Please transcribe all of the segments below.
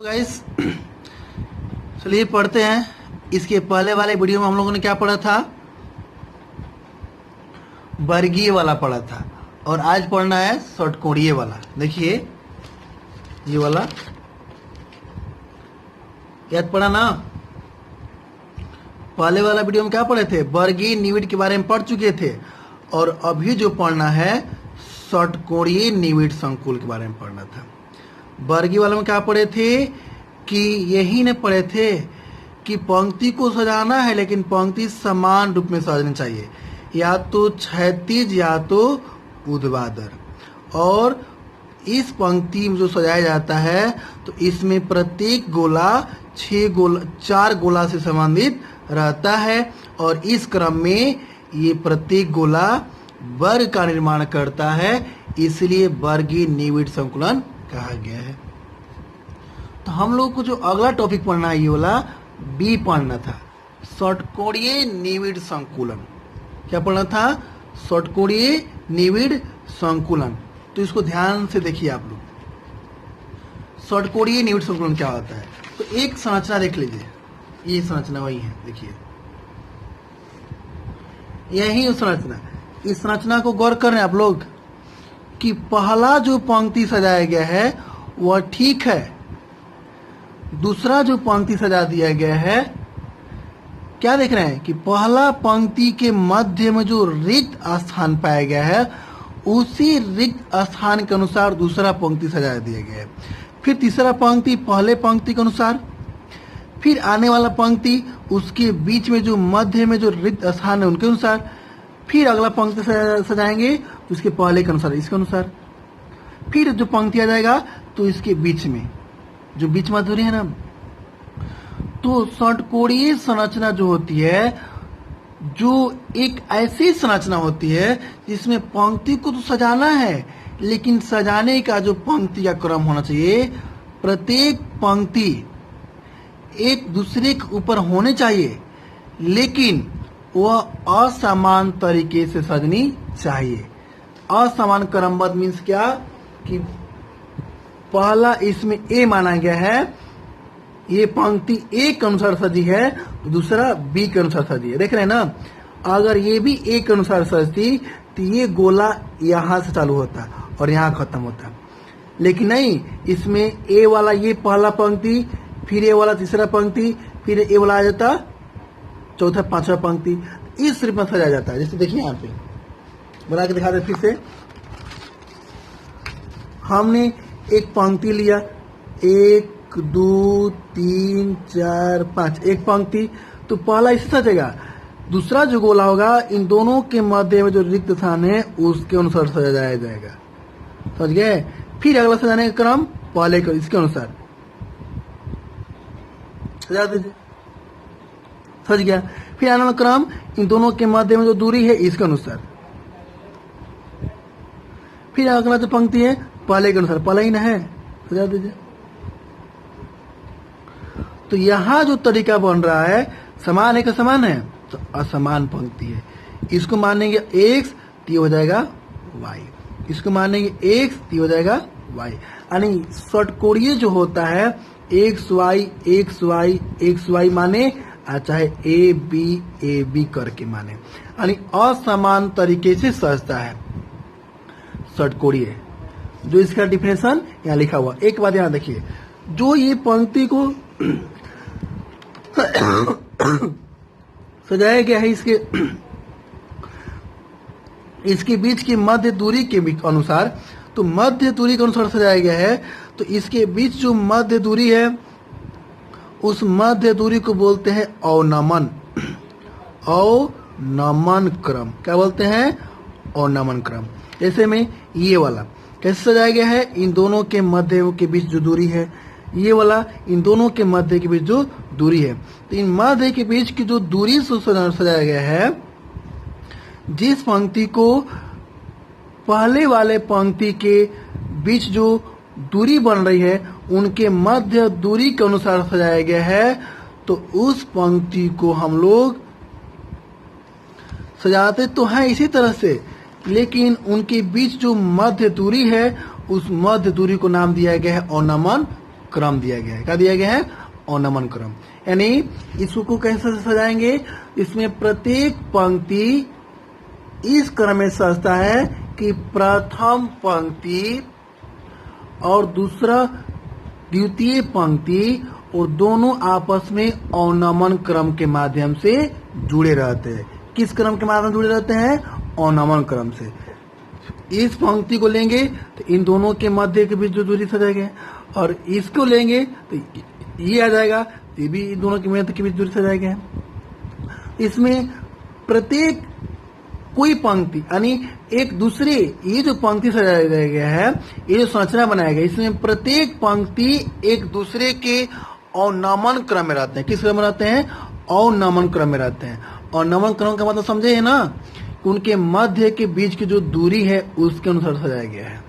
Guys चलिए पढ़ते हैं। इसके पहले वाले वीडियो में हम लोगों ने क्या पढ़ा था? वर्गीय वाला पढ़ा था और आज पढ़ना है षटकोणीय वाला। देखिए ये वाला याद पढ़ा ना? पहले वाला वीडियो में क्या पढ़े थे? वर्गीय निविड़ के बारे में पढ़ चुके थे और अभी जो पढ़ना है षटकोणीय निविड़ संकुल के बारे में पढ़ना था। वर्गीय वाले में क्या पढ़े थे कि यही ने पढ़े थे कि पंक्ति को सजाना है लेकिन पंक्ति समान रूप में सजनी चाहिए, या तो क्षैतिज या तो ऊर्ध्वाधर। और इस पंक्ति में जो सजाया जाता है तो इसमें प्रत्येक गोला 4 गोला से संबंधित रहता है और इस क्रम में ये प्रत्येक गोला वर्ग का निर्माण करता है, इसलिए वर्गीय निविड़ संकुलन कहा गया है। तो हम लोग को जो अगला टॉपिक पढ़ना है ये वाला बी पढ़ना था, षटकोणीय निविड़ संकुलन। क्या पढ़ना था? षटकोणीय निविड़ संकुलन। तो इसको ध्यान से देखिए आप लोग। षटकोणीय निविड़ संकुलन क्या होता है? तो एक संरचना देख लीजिए, ये संरचना वही है, देखिए यही संरचना। इस संरचना को गौर कर रहे हैं आप लोग कि पहला जो पंक्ति सजाया गया है वह ठीक है, दूसरा जो पंक्ति सजा दिया गया है, क्या देख रहे हैं कि पहला पंक्ति के मध्य में जो रिक्त स्थान पाया गया है उसी रिक्त स्थान के अनुसार दूसरा पंक्ति सजा दिया गया है। फिर तीसरा पंक्ति पहले पंक्ति के अनुसार, फिर आने वाला पंक्ति उसके बीच में जो मध्य में जो रिक्त स्थान है उनके अनुसार, फिर अगला पंक्ति सजाएंगे तो इसके पहले के अनुसार इसके अनुसार, फिर जो पंक्ति आ जाएगा तो इसके बीच में जो बीच में अधूरी है ना। तो षटकोणीय संरचना जो होती है, जो एक ऐसी संरचना होती है जिसमें पंक्ति को तो सजाना है लेकिन सजाने का जो पंक्ति का क्रम होना चाहिए, प्रत्येक पंक्ति एक दूसरे के ऊपर होने चाहिए लेकिन वह असमान तरीके से सजनी चाहिए। असमान क्रमबद्ध मीन्स क्या कि पहला इसमें ए माना गया है, ये पंक्ति ए के अनुसार सजी है तो दूसरा बी के अनुसार सजी है। देख रहे हैं ना? अगर ये भी ए के अनुसार सजती तो ये गोला यहाँ से चालू होता और यहाँ खत्म होता, लेकिन नहीं, इसमें ए वाला ये पहला पंक्ति, फिर ए वाला तीसरा पंक्ति, फिर ए वाला आ जाता चौथा पांचवा पंक्ति, इस रूप में सजाया जाता है। जैसे देखिए यहाँ पे बना के दिखा दे फिर से। हमने एक पंक्ति लिया, 1 2 3 4 5, एक पंक्ति, तो पहला इससे सजेगा, दूसरा जो गोला होगा इन दोनों के मध्य में जो रिक्त स्थान है उसके अनुसार सजाया जाएगा। समझ गए? फिर अगला सजाने का क्रम पहले का इसके अनुसार सजा दीजिए, सज गया। फिर आने वाला क्रम इन दोनों के मध्य में जो दूरी है इसके अनुसार, फिर अगला जो पंक्ति है पहले के अनुसार, पहले ही ना है, सजा दीजिए। तो यहाँ जो तरीका बन रहा है समान है का समान है तो असमान पंक्ति है। इसको मानेंगे x तो हो जाएगा y, इसको मानेंगे x तो हो जाएगा y। यानी षटकोणीय जो होता है xy xy xy माने चाहे a b करके माने, यानी असमान तरीके से सजता है षटकोणीय। जो इसका डिफिनेशन यहाँ लिखा हुआ, एक बात यहाँ देखिए, जो ये पंक्ति को सजाया गया है इसके बीच की मध्य दूरी के अनुसार, तो मध्य दूरी के अनुसार सजाया गया है, तो इसके बीच जो मध्य दूरी है उस मध्य दूरी को बोलते हैं अवनमन। अवनमन क्रम क्या बोलते हैं? अवनमन क्रम। ऐसे में ये वाला कैसे सजाया गया है? इन दोनों के मध्य के बीच जो दूरी है, ये वाला इन दोनों के मध्य के बीच जो दूरी है, तो इन मध्य के बीच की जो दूरी से सजाया गया है, जिस पंक्ति को पहले वाले पंक्ति के बीच जो दूरी बन रही है उनके मध्य दूरी के अनुसार सजाया गया है, तो उस पंक्ति को हम लोग सजाते तो हैं इसी तरह से, लेकिन उनके बीच जो मध्य दूरी है उस मध्य दूरी को नाम दिया गया है अवनमन क्रम दिया गया है। क्या दिया गया है? अवनमन क्रम। यानी इसको कैसे सजाएंगे? इसमें प्रत्येक पंक्ति इस क्रम में सजता है कि प्रथम पंक्ति और दूसरा द्वितीय पंक्ति और दोनों आपस में अवनमन क्रम के माध्यम से जुड़े रहते हैं। किस क्रम के माध्यम से जुड़े रहते हैं? अवनमन क्रम से। इस पंक्ति को लेंगे तो इन दोनों के मध्य के बीच जो दूरी सजाएगा है, और इसको लेंगे तो ये आ जाएगा, ये भी इन दोनों के मध्य के बीच दूरी सजाएगा है। इसमें प्रत्येक कोई पंक्ति यानी एक दूसरे, ये जो पंक्ति सजाया गया है, ये जो संरचना बनाया गया, इसमें प्रत्येक पंक्ति एक दूसरे के अवनमन क्रम में रहते हैं। किस क्रम में रहते हैं? अवनमन क्रम में रहते हैं। और नमन क्रम का मतलब समझे है ना, कि उनके मध्य के बीच की जो दूरी है उसके अनुसार सजाया गया है।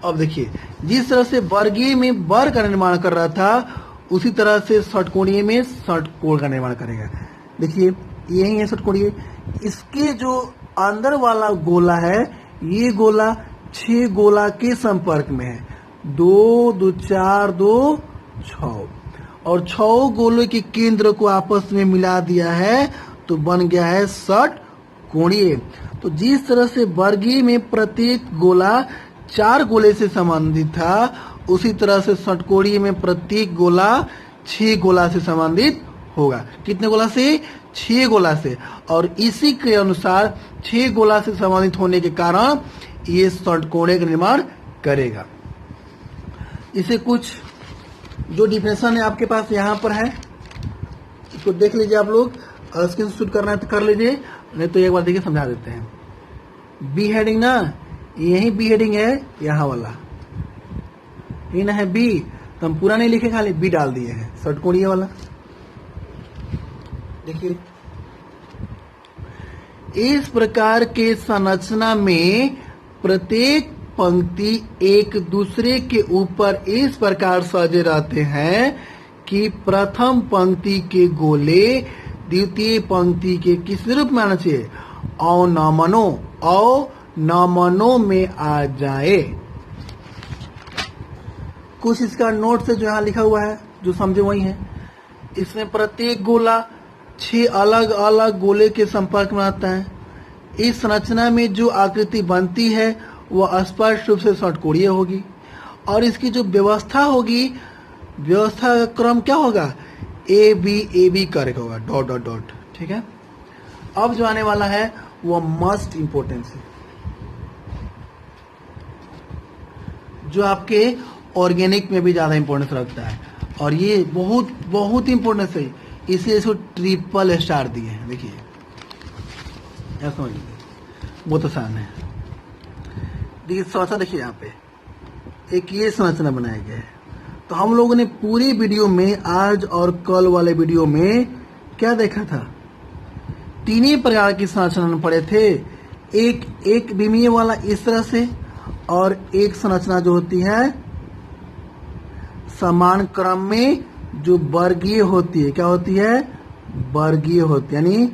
अब देखिए, जिस तरह से वर्गीय में वर्ग का निर्माण कर रहा था, उसी तरह से षटकोणीय में षटकोण का निर्माण करेगा। देखिए यही है षटकोणीय। इसके जो अंदर वाला गोला है, ये गोला 6 गोला के संपर्क में है। 2 2 4 2 6 और 6 गोलों के केंद्र को आपस में मिला दिया है तो बन गया है षटकोणीय। तो जिस तरह से वर्गीय में प्रत्येक गोला 4 गोले से संबंधित था, उसी तरह से षटकोणीय में प्रत्येक गोला 6 गोला से संबंधित होगा। कितने गोला से? 6 गोला से। और इसी के अनुसार 6 गोला से संबंधित होने के कारण ये षटकोणीय का निर्माण करेगा। इसे कुछ जो डिफिनेशन है आपके पास यहाँ पर है, इसको देख लीजिए आप लोग। स्क्रीन शॉट करना है तो कर लीजिए, नहीं तो एक बार देखिए समझा देते हैं। बी हेडिंग ना, यही बी हेडिंग है, यहाँ वाला ये ना है बी, तो हम पूरा नहीं लिखे, खाली बी डाल दिए हैं, षटकोणीय वाला। देखिए इस प्रकार के संरचना में प्रत्येक पंक्ति एक दूसरे के ऊपर इस प्रकार सजे रहते हैं कि प्रथम पंक्ति के गोले द्वितीय पंक्ति के किस रूप में आना चाहिए? अवनमनों में आ जाए। कुछ इसका नोट से जो यहाँ लिखा हुआ है, जो समझे वही है। इसमें प्रत्येक गोला 6 अलग अलग गोले के संपर्क में आता है। इस संरचना में जो आकृति बनती है वह स्पष्ट रूप से षटकोणीय होगी, और इसकी जो व्यवस्था होगी, व्यवस्था का क्रम क्या होगा? ए बी करके होगा, डॉट डॉट डॉट। ठीक है। अब जो आने वाला है वह मस्ट इंपोर्टेंस है, जो आपके ऑर्गेनिक में भी ज्यादा इंपोर्टेंस रखता है, और ये बहुत बहुत इंपोर्टेंस है, इसलिए इसको ट्रिपल स्टार दिए हैं। देखिए ऐसा समझ लीजिए, बहुत आसान है। देखिए संरचना, देखिए यहाँ पे एक ये संरचना बनाया गया है। तो हम लोगों ने पूरी वीडियो में, आज और कल वाले वीडियो में क्या देखा था? 3 ही प्रकार की संरचना पढ़े थे। एक विमीय वाला इस तरह से, और एक संरचना जो होती है समान क्रम में जो वर्गीय होती है। क्या होती है? वर्गीय होती है, यानी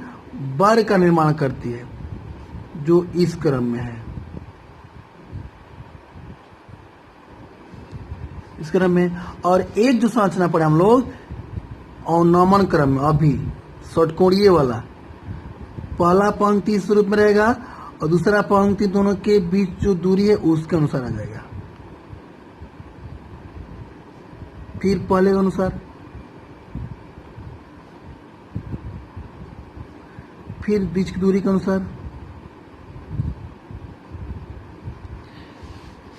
वर्ग का निर्माण करती है, जो इस क्रम में है, इस क्रम में। और एक जो संरचना पढ़े हम लोग अवनमन क्रम में, अभी षटकोणीय वाला, पहला पंक्ति इस रूप में रहेगा और दूसरा पंक्ति दोनों के बीच जो दूरी है उसके अनुसार आ जाएगा। फिर पहले के अनुसार, फिर बीच की दूरी के अनुसार।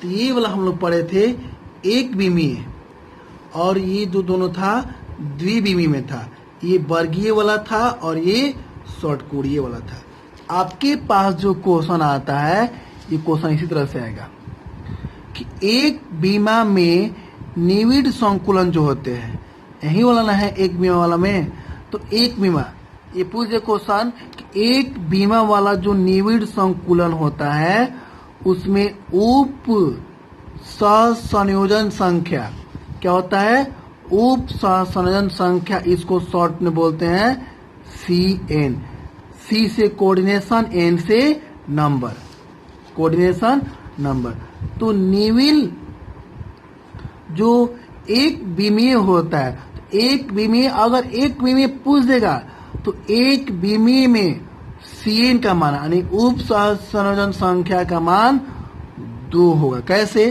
तो ये वाला हम लोग पढ़े थे एक विमीय, और ये जो दोनों था द्विविमीय में था। ये वर्गीय वाला था और ये षटकोणीय वाला था। आपके पास जो क्वेश्चन आता है, ये क्वेश्चन इसी तरह से आएगा कि एक बीमा में निविड़ संकुलन जो होते हैं, यही वाला ना है एक बीमा वाला में। तो एक बीमा, ये पूछे क्वेश्चन कि एक बीमा वाला जो निविड़ संकुलन होता है, उसमें उप सहसंयोजन संख्या क्या होता है? उप सहसंयोजन संख्या, इसको शॉर्ट में बोलते हैं CN। C से कोऑर्डिनेशन, N से नंबर, कोऑर्डिनेशन नंबर। तो निविल जो एक विमीय होता है। तो एक विमीय, अगर एक विमीय पूछ देगा तो एक विमीय में सीएन का मान यानी उप सहसंयोजन संख्या का मान 2 होगा। कैसे?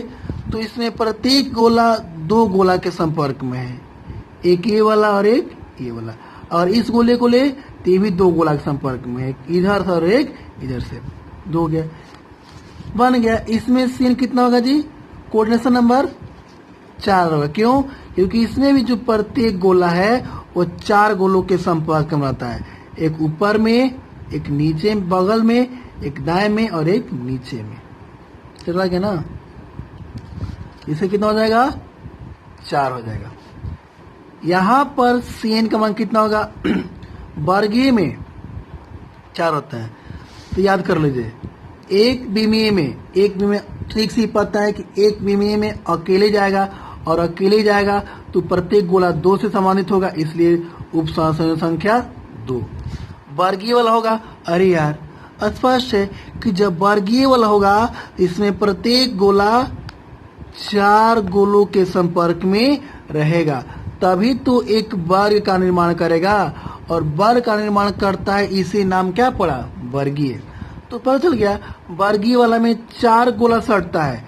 तो इसमें प्रत्येक गोला दो गोला के संपर्क में है, एक ये वाला और एक ये वाला, और इस गोले को ले तो ये भी दो गोला के संपर्क में है, एक इधर से और एक इधर से। 2 हो गया, बन गया। इसमें सीन कितना होगा जी? कोऑर्डिनेशन नंबर 4 होगा। क्यों? क्योंकि इसमें भी जो प्रत्येक गोला है वो 4 गोलों के संपर्क में रहता है, एक ऊपर में, एक नीचे बगल में, एक दाएं में और एक नीचे में। चल गया ना? इसे कितना हो जाएगा? 4 हो जाएगा। यहां पर सीएन का मान कितना होगा? वर्गीय में 4 होता है, तो याद कर लीजिए। एक विमीय में, एक विमीय ठीक से पता है कि एक विमीय में अकेले जाएगा, और अकेले जाएगा तो प्रत्येक गोला 2 से सम्मानित होगा, इसलिए उप सहसंयोजन संख्या 2। वर्गीय वाला होगा, अरे यार स्पष्ट है कि जब वर्गीय वाला होगा इसमें प्रत्येक गोला 4 गोलों के संपर्क में रहेगा, तभी तो एक वर्ग का निर्माण करेगा, और वर्ग का निर्माण करता है, इसे नाम क्या पड़ा? वर्गीय। तो पता चल गया वर्गीय वाला में 4 गोला सटता है,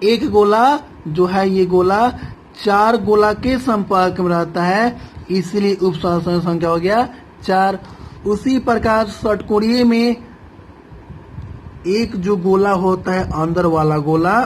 एक गोला जो है ये गोला 4 गोला के संपर्क में रहता है, इसलिए उप सहसंयोजन संख्या हो गया 4। उसी प्रकार षटकोणीय में एक जो गोला होता है अंदर वाला गोला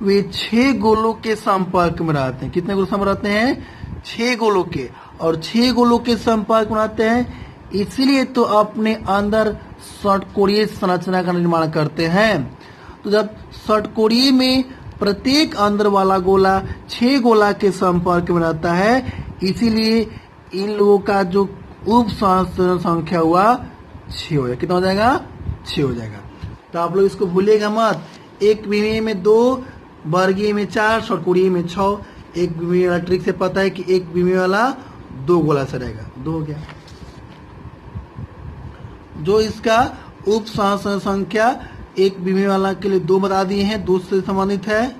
वे 6 गोलों के संपर्क में रहते हैं। कितने गोलों संपर्क रहते हैं? 6 गोलों के, और 6 गोलों के संपर्क में रहते हैं, इसलिए तो अपने अंदर षटकोणीय संरचना का निर्माण करते हैं। तो जब षटकोणीय में प्रत्येक अंदर वाला गोला 6 गोला के संपर्क में रहता है, इसीलिए इन लोगों का जो उप सहसंयोजन संख्या हुआ 6 हो जाएगा। कितना हो जाएगा? 6 हो जाएगा। तो आप लोग इसको भूलिएगा मत। एक विमीय में 2, वर्गीय में 4, षटकोणीय में 6। एक विमीय वाला ट्रिक से पता है कि एक विमीय वाला 2 गोला से रहेगा। 2 हो गया। जो इसका उप सहसंयोजन संख्या एक विमीय वाला के लिए 2 बता दिए हैं, 2 से संबंधित है।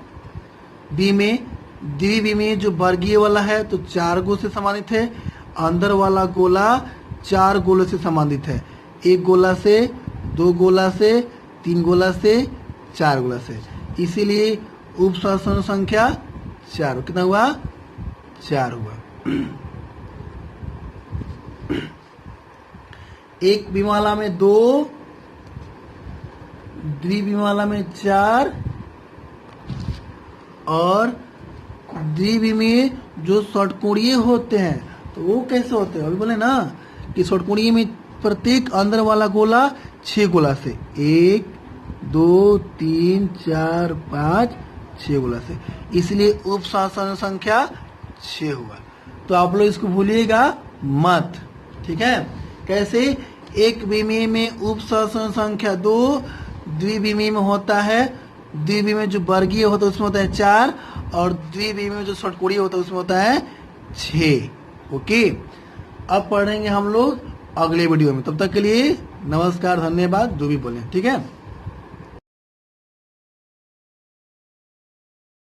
बी में द्विविमीय जो वर्गीय वाला है तो 4 गोल से संबंधित है, अंदर वाला गोला 4 गोलों से संबंधित है, एक गोला से, 2 गोला से, 3 गोला से, 4 गोला से, इसीलिए उप सहसंयोजन संख्या 4। कितना हुआ? 4 हुआ। एक विमाला में 2, द्विविमाला में 4, और द्विविमीय जो षटकोणीय होते हैं तो वो कैसे होते हैं? अभी बोले ना कि षटकोणीय में प्रत्येक अंदर वाला गोला 6 गोला से, 1, 2, 3, 4, 5, 6 गोला से, इसलिए उप सहसंयोजन संख्या 6 हुआ। तो आप लोग इसको भूलिएगा मत, ठीक है? कैसे? एक विमीय में उप सहसंयोजन संख्या 2, द्विविमीय में होता है, द्विविमीय में जो वर्गीय होता है उसमें होता है 4, और द्विविमीय में जो षटकोणीय होता है उसमें होता है 6। ओके, अब पढ़ेंगे हम लोग अगले वीडियो में। तब तक के लिए नमस्कार, धन्यवाद, जो भी बोले, ठीक है।